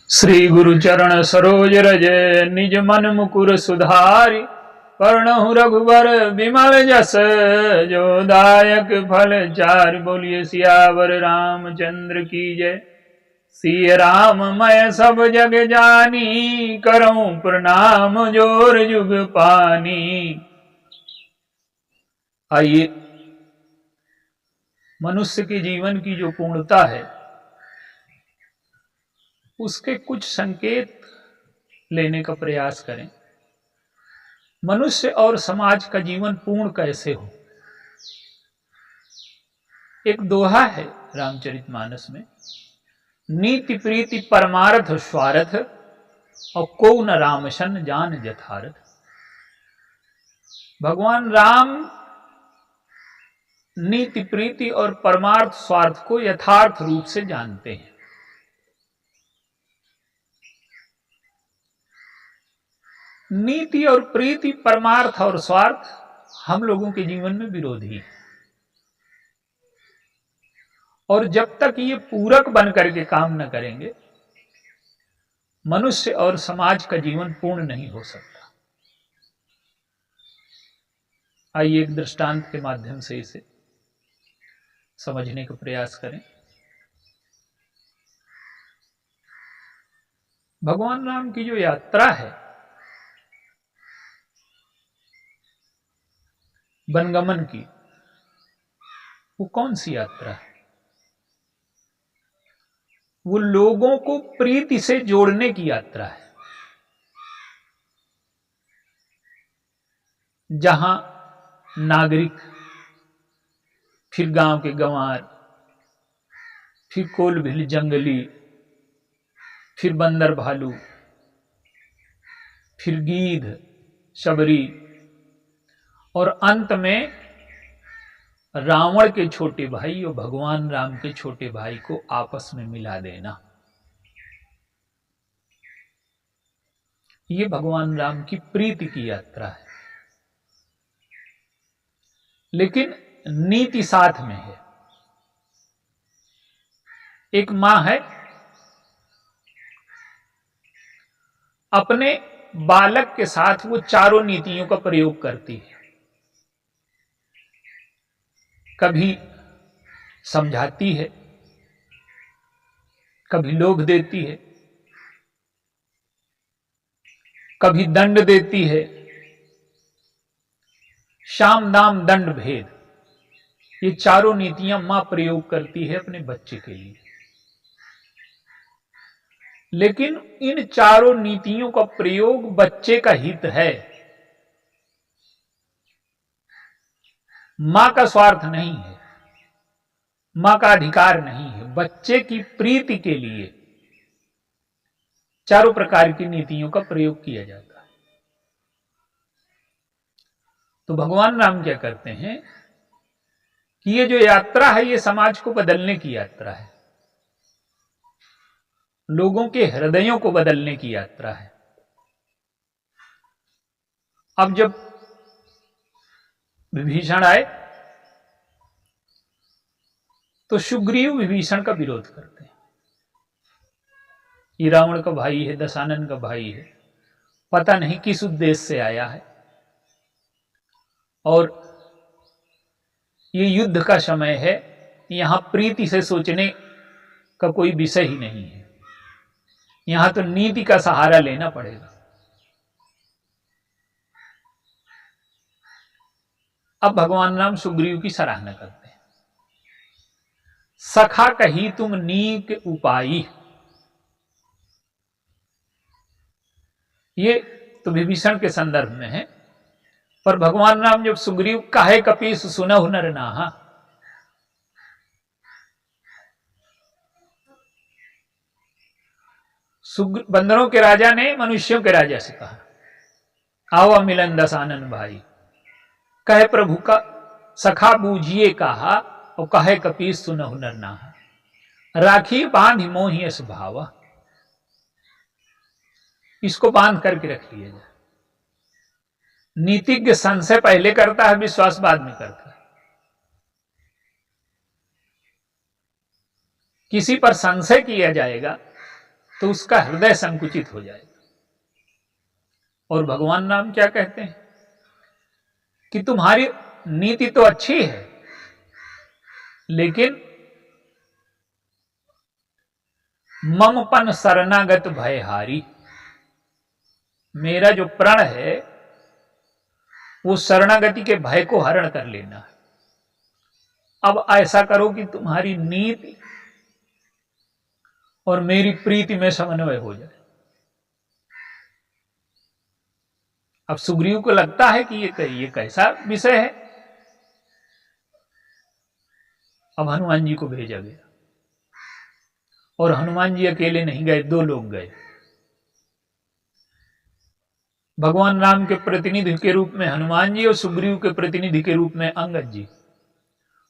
श्री गुरु चरण सरोज रज निज मन मुकुर सुधारि। वर्णहु रघुबर विमल जस जो दायक फल चारि। बोलिए सियावर रामचंद्र की जय। सिय राम मैं सब जग जानी, करऊं प्रणाम जोर जुग पानी। आइए मनुष्य के जीवन की जो पूर्णता है उसके कुछ संकेत लेने का प्रयास करें। मनुष्य और समाज का जीवन पूर्ण कैसे हो। एक दोहा है रामचरितमानस में, नीति प्रीति परमार्थ स्वार्थ, और को न राम सन जान यथार्थ। भगवान राम नीति प्रीति और परमार्थ स्वार्थ को यथार्थ रूप से जानते हैं। नीति और प्रीति, परमार्थ और स्वार्थ हम लोगों के जीवन में विरोधी है, और जब तक ये पूरक बन करके काम न करेंगे मनुष्य और समाज का जीवन पूर्ण नहीं हो सकता। आइए एक दृष्टांत के माध्यम से इसे समझने का प्रयास करें। भगवान राम की जो यात्रा है वनगमन की, वो कौन सी यात्रा है? वो लोगों को प्रीति से जोड़ने की यात्रा है। जहां नागरिक, फिर गांव के गंवार, फिर कोल भील जंगली, फिर बंदर भालू, फिर गीध शबरी, और अंत में रावण के छोटे भाई और भगवान राम के छोटे भाई को आपस में मिला देना। ये भगवान राम की प्रीति की यात्रा है। लेकिन नीति साथ में है। एक मां है, अपने बालक के साथ वो चारों नीतियों का प्रयोग करती है। कभी समझाती है, कभी लोभ देती है, कभी दंड देती है। शाम दाम दंड भेद, ये चारों नीतियां मां प्रयोग करती है अपने बच्चे के लिए। लेकिन इन चारों नीतियों का प्रयोग बच्चे का हित है, मां का स्वार्थ नहीं है, मां का अधिकार नहीं है। बच्चे की प्रीति के लिए चारों प्रकार की नीतियों का प्रयोग किया जाता है। तो भगवान राम क्या करते हैं कि ये जो यात्रा है ये समाज को बदलने की यात्रा है, लोगों के हृदयों को बदलने की यात्रा है। अब जब विभीषण आए तो सुग्रीव विभीषण का विरोध करते हैं। ये रावण का भाई है, दशानन का भाई है, पता नहीं किस उद्देश्य से आया है, और ये युद्ध का समय है, यहां प्रीति से सोचने का कोई विषय ही नहीं है। यहां तो नीति का सहारा लेना पड़ेगा। अब भगवान राम सुग्रीव की सराहना करते हैं। सखा कही तुम नीक उपाई। ये तो विभीषण के संदर्भ में है, पर भगवान राम जब सुग्रीव काहे कपीस सुनहु नर नाहा, बंदरों के राजा ने मनुष्यों के राजा से कहा, आवा मिलन दशानन भाई। कहे प्रभु का सखा बूझिए कहा, और कहे कपीस सुनहु नर नाहा। राखी बांध मोहि स्वभाव, इसको बांध करके रख लिया जाए। नीतिज्ञ संशय पहले करता है, विश्वास बाद में करता है। किसी पर संशय किया जाएगा तो उसका हृदय संकुचित हो जाएगा। और भगवान राम क्या कहते हैं कि तुम्हारी नीति तो अच्छी है, लेकिन ममपन शरणागत भयहारी, मेरा जो प्रण है वो शरणागति के भय को हरण कर लेना है। अब ऐसा करो कि तुम्हारी नीति और मेरी प्रीति में समन्वय हो जाए। अब सुग्रीव को लगता है कि ये कैसा विषय है। अब हनुमान जी को भेजा गया, और हनुमान जी अकेले नहीं गए, 2 लोग गए। भगवान राम के प्रतिनिधि के रूप में हनुमान जी और सुग्रीव के प्रतिनिधि के रूप में अंगद जी।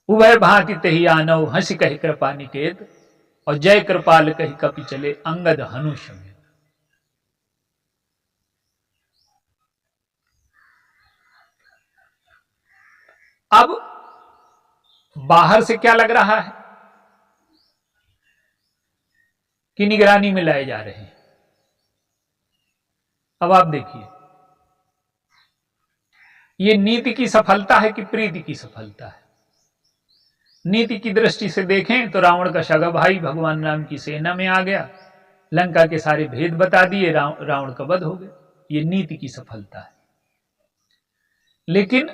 उभय भांति तहि आनव हंसी कहि कृपा निकेत, और जय कृपाल कहि कपि चले अंगद हनु समेत। अब बाहर से क्या लग रहा है कि निगरानी में लाए जा रहे हैं। अब आप देखिए, ये नीति की सफलता है कि प्रीति की सफलता है। नीति की दृष्टि से देखें तो रावण का सगा भाई भगवान राम की सेना में आ गया, लंका के सारे भेद बता दिए, रावण का वध हो गया। ये नीति की सफलता है। लेकिन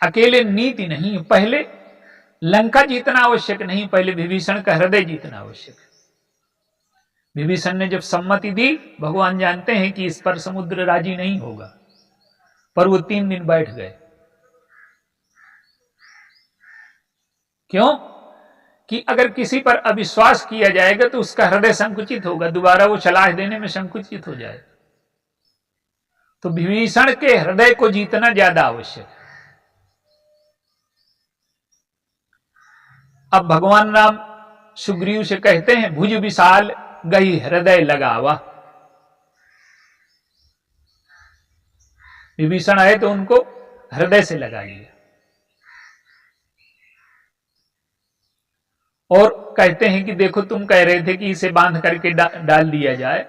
अकेले नीति नहीं, पहले लंका जीतना आवश्यक नहीं, पहले विभीषण का हृदय जीतना आवश्यक है। विभीषण ने जब सम्मति दी, भगवान जानते हैं कि इस पर समुद्र राजी नहीं होगा, पर वो 3 दिन बैठ गए। क्यों? कि अगर किसी पर अविश्वास किया जाएगा तो उसका हृदय संकुचित होगा, दोबारा वो सलाह देने में संकुचित हो जाएगा। तो विभीषण के हृदय को जीतना ज्यादा आवश्यक है। अब भगवान राम सुग्रीव से कहते हैं, भुज विशाल गई हृदय लगावा। विभीषण आए तो उनको हृदय से लगा लिया, और कहते हैं कि देखो, तुम कह रहे थे कि इसे बांध करके डाल दिया जाए,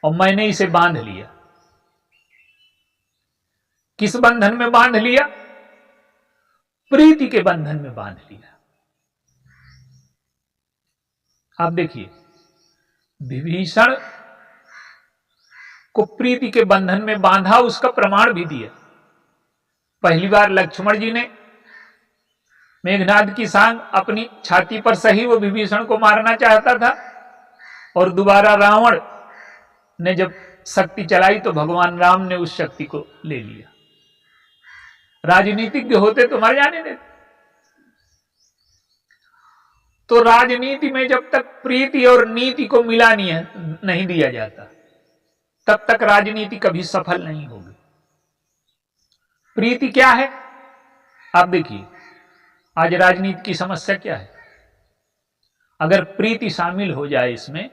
और मैंने इसे बांध लिया। किस बंधन में बांध लिया? प्रीति के बंधन में बांध लिया। आप देखिए, विभीषण को प्रीति के बंधन में बांधा, उसका प्रमाण भी दिया। पहली बार लक्ष्मण जी ने मेघनाद की सांग अपनी छाती पर सही वो विभीषण को मारना चाहता था, और दोबारा रावण ने जब शक्ति चलाई तो भगवान राम ने उस शक्ति को ले लिया। राजनीतिज्ञ होते तो मर जाने देते। तो राजनीति में जब तक प्रीति और नीति को मिला नहीं दिया जाता, तब तक राजनीति कभी सफल नहीं होगी। प्रीति क्या है? आप देखिए, आज राजनीति की समस्या क्या है? अगर प्रीति शामिल हो जाए इसमें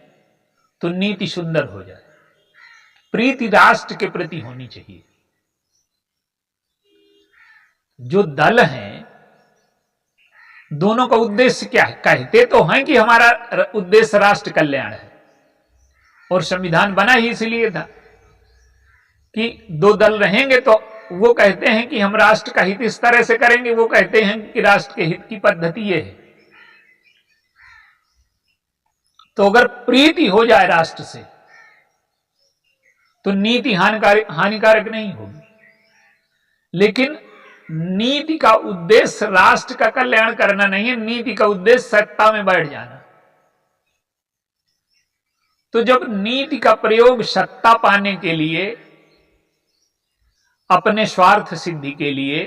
तो नीति सुंदर हो जाए। प्रीति राष्ट्र के प्रति होनी चाहिए। जो दल हैं, दोनों का उद्देश्य क्या है? कहते तो हैं कि हमारा उद्देश्य राष्ट्र कल्याण है, और संविधान बना ही इसलिए था कि 2 दल रहेंगे, तो वो कहते हैं कि हम राष्ट्र का हित इस तरह से करेंगे, वो कहते हैं कि राष्ट्र के हित की पद्धति ये है। तो अगर प्रीति हो जाए राष्ट्र से तो नीति हानिकारक नहीं होगी। लेकिन नीति का उद्देश्य राष्ट्र का कल्याण करना नहीं है, नीति का उद्देश्य सत्ता में बैठ जाना। तो जब नीति का प्रयोग सत्ता पाने के लिए, अपने स्वार्थ सिद्धि के लिए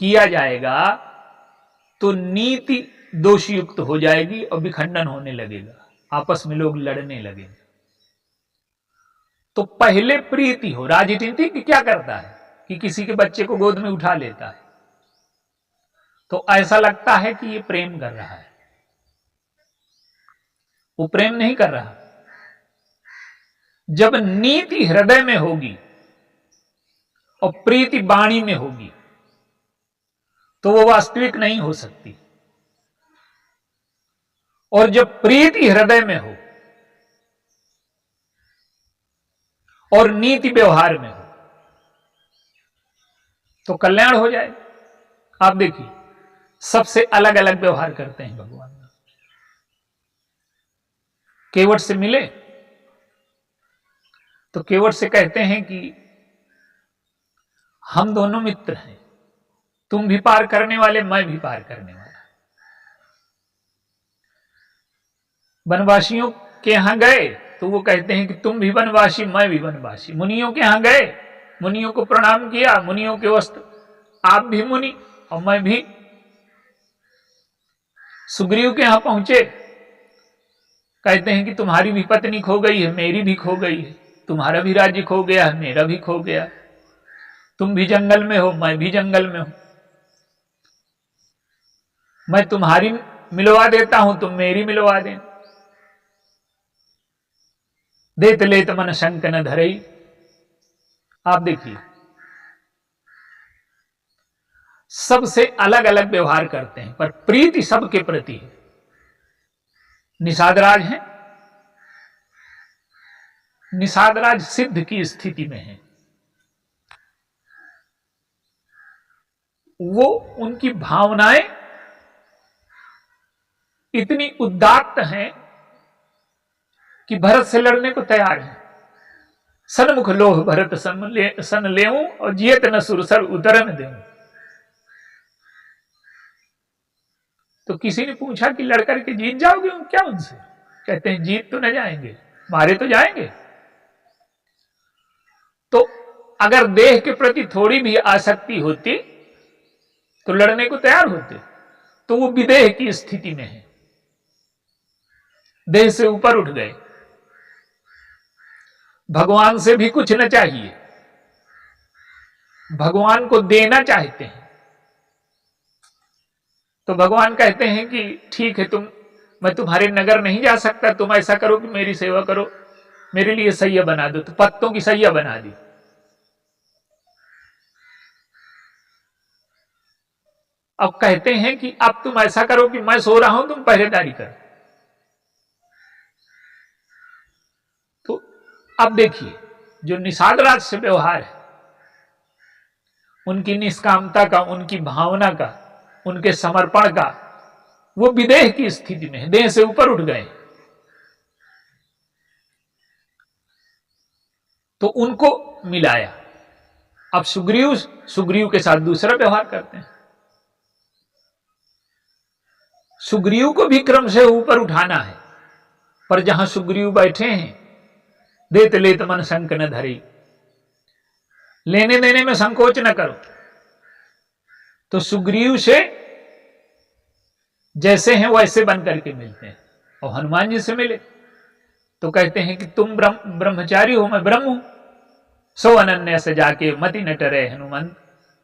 किया जाएगा, तो नीति दोषयुक्त हो जाएगी और विखंडन होने लगेगा, आपस में लोग लड़ने लगेंगे। तो पहले प्रीति हो। राजनीतिज्ञ क्या करता है कि किसी के बच्चे को गोद में उठा लेता है, तो ऐसा लगता है कि ये प्रेम कर रहा है। वो प्रेम नहीं कर रहा। जब नीति हृदय में होगी और प्रीति वाणी में होगी, तो वो वास्तविक नहीं हो सकती। और जब प्रीति हृदय में हो और नीति व्यवहार में हो तो कल्याण हो जाए। आप देखिए सबसे अलग अलग व्यवहार करते हैं भगवान। केवट से मिले तो केवट से कहते हैं कि हम दोनों मित्र हैं, तुम भी पार करने वाले, मैं भी पार करने वाला। वनवासियों के यहां गए तो वो कहते हैं कि तुम भी वनवासी, मैं भी वनवासी। मुनियों के यहां गए, मुनियों को प्रणाम किया, मुनियों के वस्त्र, आप भी मुनि और मैं भी। सुग्रीव के यहां पहुंचे, कहते हैं कि तुम्हारी भी पत्नी खो गई है, मेरी भी खो गई है, तुम्हारा भी राज्य खो गया है, मेरा भी खो गया, तुम भी जंगल में हो, मैं भी जंगल में हूं, मैं तुम्हारी मिलवा देता हूं, तुम मेरी मिलवा दें। देत लेत मन शंक न धरई। आप देखिए सबसे अलग अलग व्यवहार करते हैं पर प्रीति सबके प्रति है। निषादराज हैं, निषादराज सिद्ध की स्थिति में है, वो उनकी भावनाएं इतनी उदात्त हैं कि भरत से लड़ने को तैयार है। सन्मुख लोह भरत सन लेऊं और जियत न सुरसर उतरन देऊं। तो किसी ने पूछा कि लड़कर के जीत जाओगे क्या उनसे? कहते हैं जीत तो न जाएंगे, मारे तो जाएंगे। तो अगर देह के प्रति थोड़ी भी आसक्ति होती तो लड़ने को तैयार होते, तो वो विदेह की स्थिति में है, देह से ऊपर उठ गए, भगवान से भी कुछ न चाहिए, भगवान को देना चाहते हैं। तो भगवान कहते हैं कि ठीक है, मैं तुम्हारे नगर नहीं जा सकता, तुम ऐसा करो कि मेरी सेवा करो, मेरे लिए सैया बना दो। तो पत्तों की सैया बना दी। अब कहते हैं कि अब तुम ऐसा करो कि मैं सो रहा हूं, तुम पहरेदारी करो। तो अब देखिए जो निषादराज से व्यवहार है, उनकी निष्कामता का, उनकी भावना का, उनके समर्पण का, वो विदेह की स्थिति में है, देह से ऊपर उठ गए। तो उनको मिलाया। अब सुग्रीव के साथ दूसरा व्यवहार करते हैं। सुग्रीव को भी क्रम से ऊपर उठाना है, पर जहां सुग्रीव बैठे हैं, देत लेत मन शंक न धरी, लेने देने में संकोच न करो। तो सुग्रीव से जैसे हैं वैसे बन करके मिलते हैं। और हनुमान जी से मिले तो कहते हैं कि तुम ब्रह्मचारी हो, मैं ब्रह्म हूं, सो अनन्य से जाके मति न टरे हनुमंत,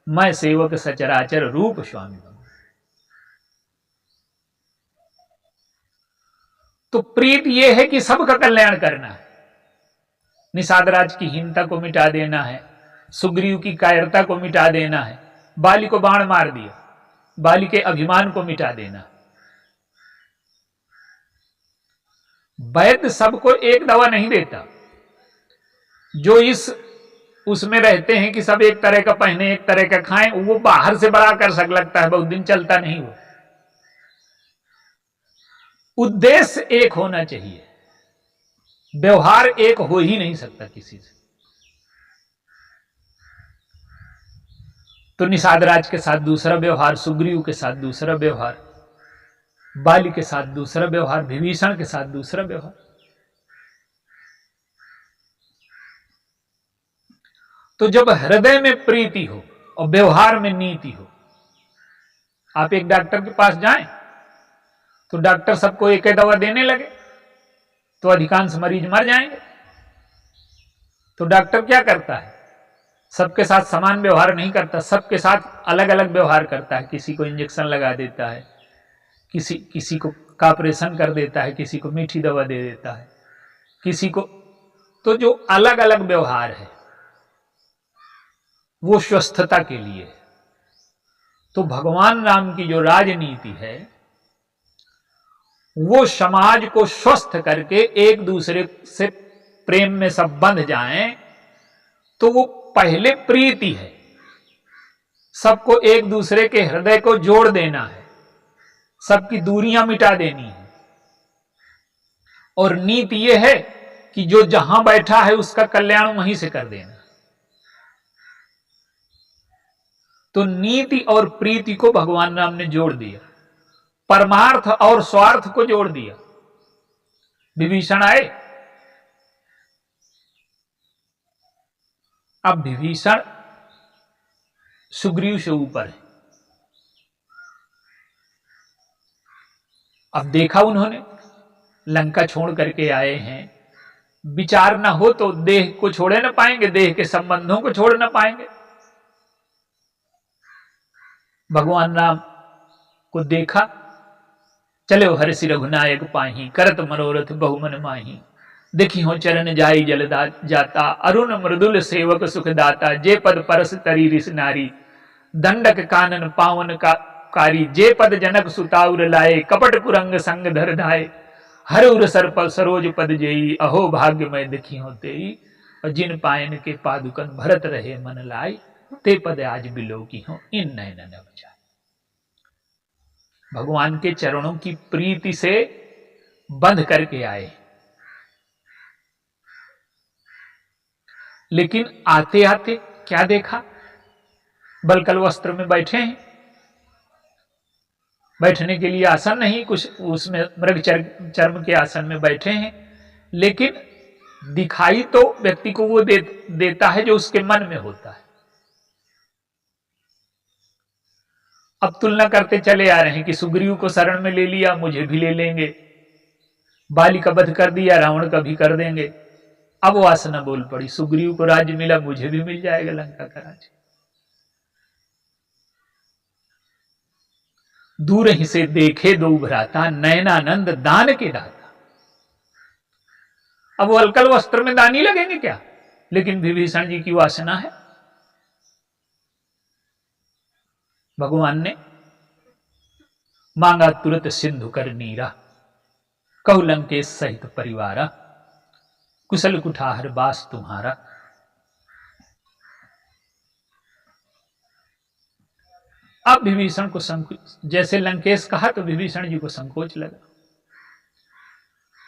मैं सेवक सचराचर रूप स्वामी बनूं। तो प्रीत यह है कि सबका कल्याण करना है, निषादराज की हीनता को मिटा देना है, सुग्रीव की कायरता को मिटा देना है, बाली को बाण मार दिया, बाली के अभिमान को मिटा देना। वैद्य सबको एक दवा नहीं देता। जो उसमें रहते हैं कि सब एक तरह का पहने, एक तरह का खाएं, वो बाहर से बड़ा कर सक लगता है, बहुत दिन चलता नहीं। वो उद्देश्य एक होना चाहिए, व्यवहार एक हो ही नहीं सकता किसी से। तो निषादराज के साथ दूसरा व्यवहार, सुग्रीव के साथ दूसरा व्यवहार, बाली के साथ दूसरा व्यवहार, विभीषण के साथ दूसरा व्यवहार। तो जब हृदय में प्रीति हो और व्यवहार में नीति हो, आप एक डॉक्टर के पास जाएं तो डॉक्टर सबको एक ही दवा देने लगे तो अधिकांश मरीज मर जाएंगे। तो डॉक्टर क्या करता है? सबके साथ समान व्यवहार नहीं करता, सबके साथ अलग अलग व्यवहार करता है। किसी को इंजेक्शन लगा देता है, किसी को ऑपरेशन कर देता है, किसी को मीठी दवा दे देता है, किसी को। तो जो अलग अलग व्यवहार है वो स्वस्थता के लिए। तो भगवान राम की जो राजनीति है वो समाज को स्वस्थ करके एक दूसरे से प्रेम में सब बंध जाएं तो वो पहले प्रीति है, सबको एक दूसरे के हृदय को जोड़ देना है, सबकी दूरियां मिटा देनी है। और नीति यह है कि जो जहां बैठा है उसका कल्याण वहीं से कर देना। तो नीति और प्रीति को भगवान राम ने जोड़ दिया, परमार्थ और स्वार्थ को जोड़ दिया। विभीषण आए, अब विभीषण सुग्रीव से ऊपर है। अब देखा उन्होंने लंका छोड़ करके आए हैं, विचार ना हो तो देह को छोड़े ना पाएंगे, देह के संबंधों को छोड़ ना पाएंगे। भगवान राम को देखा, चले हर्षि रघुनायक पाही, करत मनोरथ बहुमन माही। देखी हो चरण जाई जलदा जाता, अरुण मृदुल सेवक सुखदाता। जे पद परस तरी ऋष नारी, दंडक कानन पावन का कारी। जे पद जनक सुताउर लाए, कपट कुरंग संग धर धाए। हर उर सर सरोज पद जेई, अहो भाग्य में देखी हो तेई। और जिन पायन के पादुकन भरत रहे मन लाई, ते पद आज बिलो की हो इन नयन न बचाए। भगवान के चरणों की प्रीति से बंध करके आए, लेकिन आते आते क्या देखा, बलकल वस्त्र में बैठे हैं, बैठने के लिए आसन नहीं, कुछ उसमें मृग चर्म के आसन में बैठे हैं, लेकिन दिखाई तो व्यक्ति को वो देता है जो उसके मन में होता है। अब तुलना करते चले आ रहे हैं कि सुग्रीव को शरण में ले लिया, मुझे भी ले लेंगे, बाली का वध कर दिया, रावण का भी कर देंगे। अब वासना बोल पड़ी, सुग्रीव को राज्य मिला, मुझे भी मिल जाएगा लंका का राज्य। दूर ही से देखे दो भ्राता, नयनानंद दान के दाता। अब वो अलकल वस्त्र में दानी लगेंगे क्या? लेकिन विभीषण जी की वासना है। भगवान ने मांगा तुरंत सिंधु कर नीरा, कहु लंकेश सहित परिवारा। कुशल कुठार बास तुम्हारा। अब विभीषण को संकोच, जैसे लंकेश कहा तो विभीषण जी को संकोच लगा।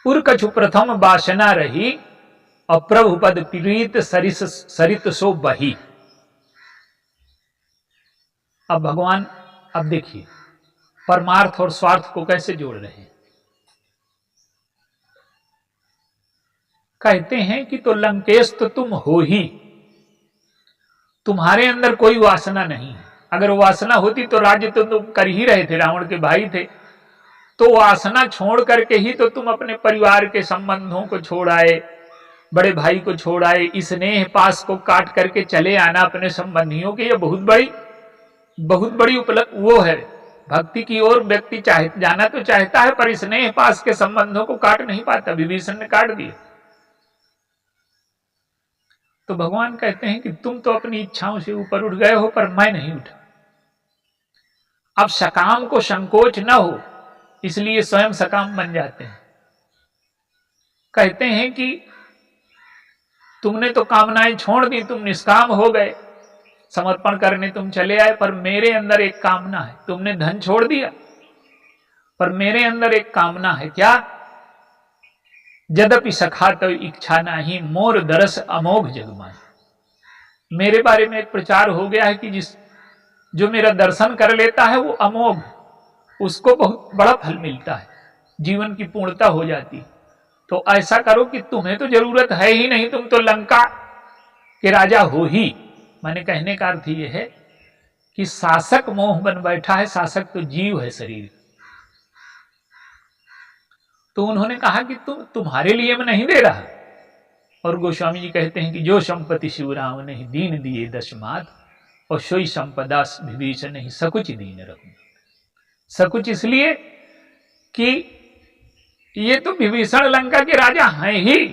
उर कछु प्रथम वासना रही, और प्रभु पद प्रीत सरित सो बही। अब भगवान, अब देखिए परमार्थ और स्वार्थ को कैसे जोड़ रहे हैं। कहते हैं कि तो लंकेश तो तुम हो ही, तुम्हारे अंदर कोई वासना नहीं है। अगर वासना होती तो राज्य तो तुम कर ही रहे थे, रावण के भाई थे, तो वासना छोड़ करके ही तो तुम अपने परिवार के संबंधों को छोड़ आए, बड़े भाई को छोड़ आए, इस स्नेह पास को काट करके चले आना अपने संबंधियों के। ये बहुत बड़ी उपलब्धि वो है भक्ति की ओर। व्यक्ति जाना तो चाहता है, पर स्नेह पास के संबंधों को काट नहीं पाता। विभीषण ने काट दिया। तो भगवान कहते हैं कि तुम तो अपनी इच्छाओं से ऊपर उठ गए हो, पर मैं नहीं उठा। अब सकाम को संकोच न हो, इसलिए स्वयं सकाम बन जाते हैं। कहते हैं कि तुमने तो कामनाएं छोड़ दी, तुम निष्काम हो गए, समर्पण करने तुम चले आए, पर मेरे अंदर एक कामना है। तुमने धन छोड़ दिया, पर मेरे अंदर एक कामना है। क्या? यद्यपि सखा तो इच्छा नाही, मोर दरस अमोघ जगमाई। मेरे बारे में एक प्रचार हो गया है कि जो मेरा दर्शन कर लेता है वो अमोघ, उसको बहुत बड़ा फल मिलता है, जीवन की पूर्णता हो जाती है। तो ऐसा करो कि तुम्हें तो जरूरत है ही नहीं, तुम तो लंका के राजा हो ही। मैंने कहने का अर्थ यह है कि शासक मोह बन बैठा है, शासक तो जीव है शरीर। तो उन्होंने कहा कि तुम्हारे लिए मैं नहीं दे रहा। और गोस्वामी जी कहते हैं कि जो संपत्ति शिवराम ने दीन दिए दशमात, और सोई संपदा विभीषण नहीं सकुच दीन रखू। सकुच इसलिए कि ये तो विभीषण लंका के राजा हैं ही,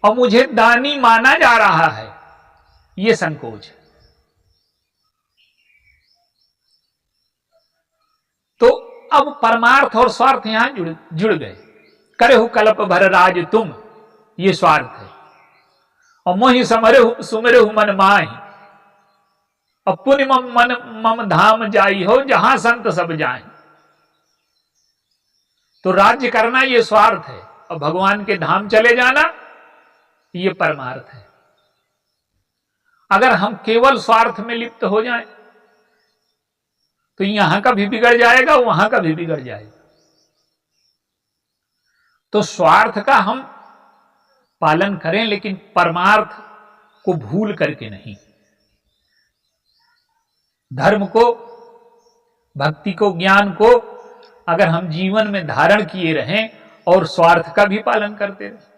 और मुझे दानी माना जा रहा है, ये संकोच है। तो अब परमार्थ और स्वार्थ यहां जुड़ गए। करे हो कल्प भर राज तुम, ये स्वार्थ है। और मोहि सुमिरहु मन माहि, और पुण्य मन मम धाम जाई हो, जहां संत सब जाए। तो राज्य करना ये स्वार्थ है, और भगवान के धाम चले जाना ये परमार्थ है। अगर हम केवल स्वार्थ में लिप्त हो जाएं तो यहां का भी बिगड़ जाएगा, वहां का भी बिगड़ जाएगा। तो स्वार्थ का हम पालन करें, लेकिन परमार्थ को भूल करके नहीं। धर्म को, भक्ति को, ज्ञान को अगर हम जीवन में धारण किए रहें और स्वार्थ का भी पालन करते रहें,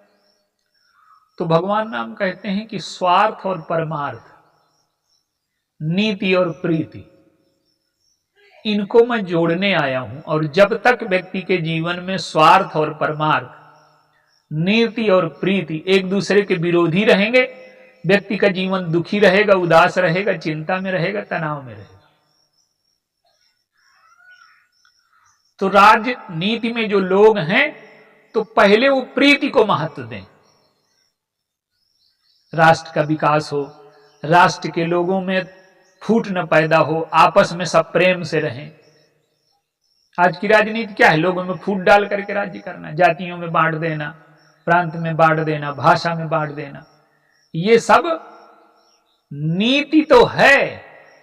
तो भगवान राम कहते हैं कि स्वार्थ और परमार्थ, नीति और प्रीति, इनको मैं जोड़ने आया हूं। और जब तक व्यक्ति के जीवन में स्वार्थ और परमार्थ, नीति और प्रीति एक दूसरे के विरोधी रहेंगे, व्यक्ति का जीवन दुखी रहेगा, उदास रहेगा, चिंता में रहेगा, तनाव में रहेगा। तो राजनीति में जो लोग हैं, तो पहले वो प्रीति को महत्व दें। राष्ट्र का विकास हो, राष्ट्र के लोगों में फूट न पैदा हो, आपस में सब प्रेम से रहें। आज की राजनीति क्या है? लोगों में फूट डाल करके राज्य करना, जातियों में बांट देना, प्रांत में बांट देना, भाषा में बांट देना। ये सब नीति तो है,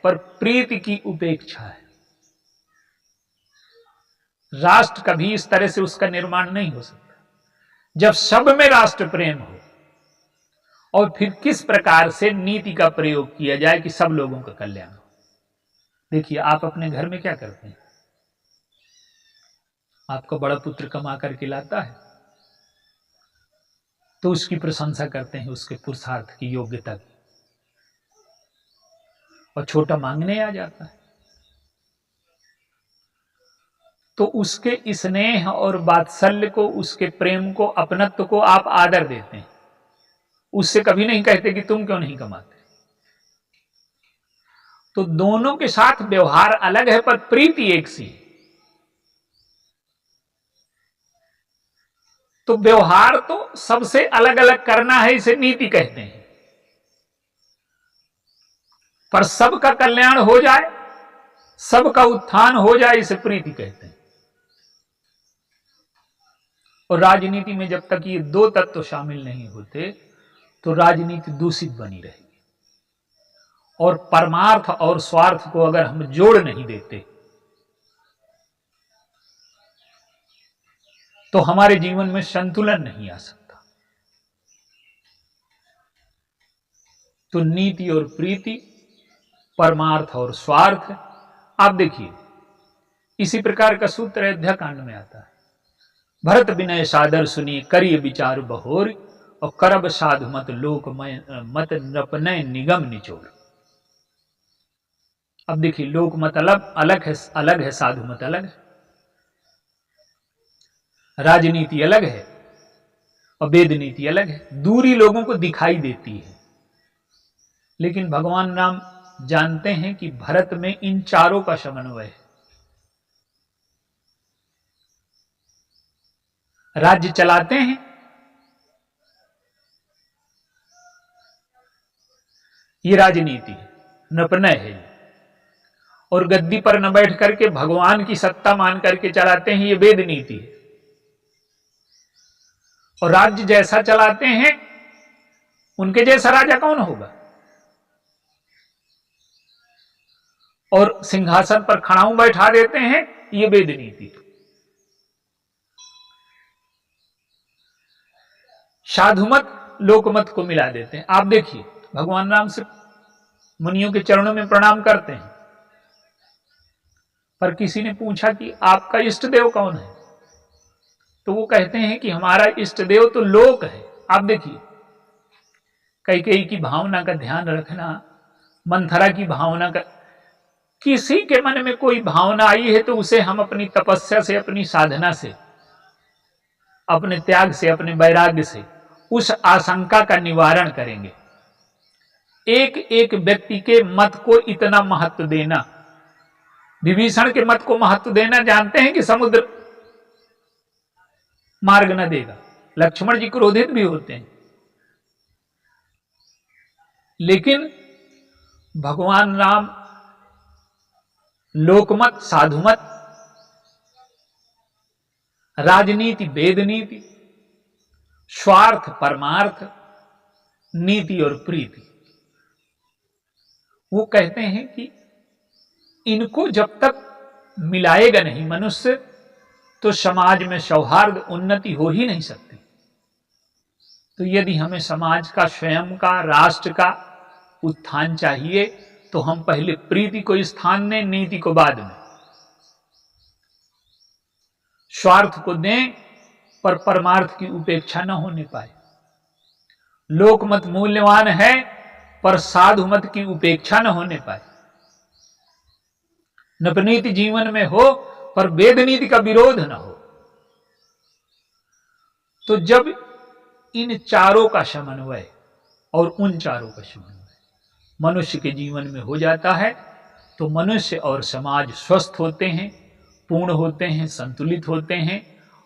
पर प्रीति की उपेक्षा है। राष्ट्र कभी इस तरह से उसका निर्माण नहीं हो सकता जब सब में राष्ट्र प्रेम हो। और फिर किस प्रकार से नीति का प्रयोग किया जाए कि सब लोगों का कल्याण हो। देखिए, आप अपने घर में क्या करते हैं? आपका बड़ा पुत्र कमा करके लाता है तो उसकी प्रशंसा करते हैं, उसके पुरुषार्थ की, योग्यता की। और छोटा मांगने आ जाता है तो उसके स्नेह और वात्सल्य को, उसके प्रेम को, अपनत्व को आप आदर देते हैं। उससे कभी नहीं कहते कि तुम क्यों नहीं कमाते। तो दोनों के साथ व्यवहार अलग है, पर प्रीति एक सी है। तो व्यवहार तो सबसे अलग अलग करना है, इसे नीति कहते हैं। पर सबका कल्याण हो जाए, सबका उत्थान हो जाए, इसे प्रीति कहते हैं। और राजनीति में जब तक ये दो तत्व शामिल नहीं होते तो राजनीति दूषित बनी रहेगी। और परमार्थ और स्वार्थ को अगर हम जोड़ नहीं देते तो हमारे जीवन में संतुलन नहीं आ सकता। तो नीति और प्रीति, परमार्थ और स्वार्थ। आप देखिए, इसी प्रकार का सूत्र अयोध्या कांड में आता है। भरत विनय सादर सुनी, करिय विचार बहोर, और करब साधु मत लोक मत नपनय निगम निचोर। अब देखिए, लोक मत अलग है, साधु मत अलग है, राजनीति अलग है और वेद नीति अलग है। दूरी लोगों को दिखाई देती है, लेकिन भगवान राम जानते हैं कि भरत में इन चारों का समन्वय है। राज्य चलाते हैं, ये राजनीति है, नपनय है। और गद्दी पर न बैठ करके भगवान की सत्ता मान करके चलाते हैं, ये वेद नीति है। और राज्य जैसा चलाते हैं, उनके जैसा राजा कौन होगा? और सिंहासन पर खड़ाऊ बैठा देते हैं, ये वेद नीति। साधुमत लोकमत को मिला देते हैं। आप देखिए, भगवान राम से मुनियों के चरणों में प्रणाम करते हैं, पर किसी ने पूछा कि आपका इष्ट देव कौन है? तो वो कहते हैं कि हमारा इष्ट देव तो लोक है। आप देखिए, कैकेयी की भावना का ध्यान रखना, मंथरा की भावना का। किसी के मन में कोई भावना आई है तो उसे हम अपनी तपस्या से, अपनी साधना से, अपने त्याग से, अपने वैराग्य से उस आशंका का निवारण करेंगे। एक एक व्यक्ति के मत को इतना महत्व देना, विभीषण के मत को महत्व देना, जानते हैं कि समुद्र मार्ग न देगा। लक्ष्मण जी क्रोधित भी होते हैं, लेकिन भगवान राम लोकमत, साधुमत, राजनीति, वेद नीति, स्वार्थ, परमार्थ, नीति और प्रीति, वो कहते हैं कि इनको जब तक मिलाएगा नहीं मनुष्य तो समाज में सौहार्द, उन्नति हो ही नहीं सकती। तो यदि हमें समाज का, स्वयं का, राष्ट्र का उत्थान चाहिए तो हम पहले प्रीति को स्थान दें, नीति को बाद में। स्वार्थ को दें पर परमार्थ की उपेक्षा न होने पाए। लोकमत मूल्यवान है पर साधुमत की उपेक्षा न होने पाए। नपनीति जीवन में हो पर वेद नीति का विरोध न हो। तो जब इन चारों का समन्वय और उन चारों का समन्वय मनुष्य के जीवन में हो जाता है तो मनुष्य और समाज स्वस्थ होते हैं, पूर्ण होते हैं, संतुलित होते हैं,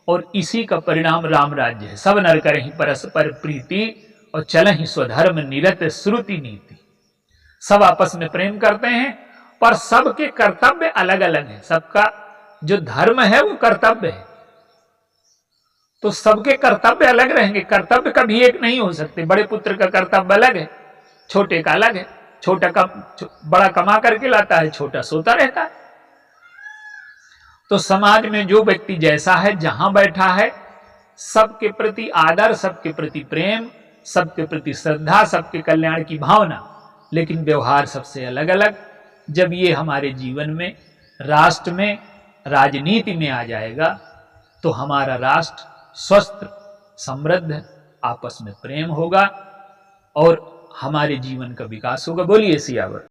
और इसी का परिणाम राम राज्य है। सब नर करहिं परस्पर प्रीति और चलहिं स्वधर्म निरत श्रुति नीति। सब आपस में प्रेम करते हैं पर सबके कर्तव्य अलग अलग हैं। सबका जो धर्म है वो कर्तव्य है, तो सबके कर्तव्य अलग रहेंगे। कर्तव्य कभी एक नहीं हो सकते। बड़े पुत्र का कर्तव्य अलग है, छोटे का अलग है। बड़ा कमा करके लाता है, छोटा सोता रहता है। तो समाज में जो व्यक्ति जैसा है, जहां बैठा है, सबके प्रति आदर, सबके प्रति प्रेम, सबके प्रति श्रद्धा, सबके कल्याण की भावना, लेकिन व्यवहार सबसे अलग अलग। जब ये हमारे जीवन में, राष्ट्र में, राजनीति में आ जाएगा तो हमारा राष्ट्र स्वस्थ, समृद्ध, आपस में प्रेम होगा और हमारे जीवन का विकास होगा। बोलिए सियावर।